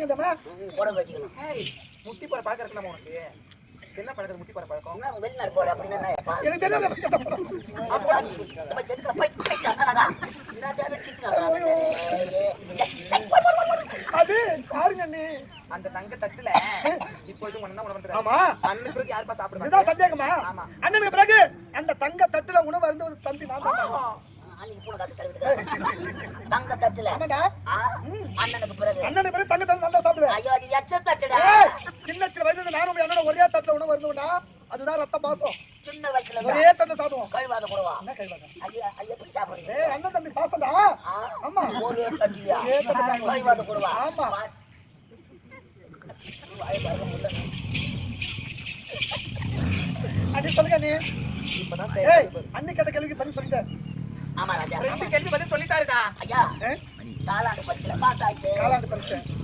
வச்சுக்கலாமா? உடம்பு வச்சுக்கணும். முட்டி போற பழக்கம் இருக்கலாமா உனக்கு? என்ன பழக்கம் முட்டி போற பழக்கம்? வெளிநாடு போற அப்படின்னா எனக்கு தெரியாது. அது பாருங்க அண்ணி, அந்த தங்க தட்டுல இப்பொழுது உன்ன உணவு பண்ற. ஆமா அண்ணனுக்கு பிறகு யாருப்பா சாப்பிடுவா? இதுதான் சந்தேகமா? ஆமா. அண்ணனுக்கு பிறகு அந்த தங்க தட்டுல உணவு அருந்து தம்பி நான் தான். அன்னைக்கு பூனை காசு தருவிட்டு தங்க தட்டுல ஆமாடா. அண்ணனுக்கு பிறகு அண்ணனுக்கு பிறகு தங்க தட்டு நான் தான் சாப்பிடுவேன். ஐயோ அது எச்ச தட்டுடா. சின்ன சின்ன வயசுல நானும் அண்ணன் ஒரே தட்டுல உணவு இருந்தோம்னா அதுதான் ரத்த பாசம். சின்ன வயசுல ஒரே தட்டுல சாப்பிடுவோம். கழுவாத கூடவா? என்ன கைவாங்க? ஐயா ஐயா எப்படி சாப்பிடுறீங்க? அண்ணன் தம்பி பாசம்டா. ஆமா ஒரே தட்டியா? ஒரே தட்டுல சாப்பிடுவோம். கழுவாத கூடவா? ஆமா அண்ணி சொல்லுங்க அண்ணி. இப்பதான் ஏய் அண்ணி கேட்ட கேள்விக்கு பதில் சொல்லிட்டேன். ஆமா ராஜா. ரெண்டு கேள்வி பதில் சொல்லிட்டாருடா. ஐயா தாலாண்டு பரிசுல பாஸ் ஆயிட்டு காலாண்டு பரீட்சை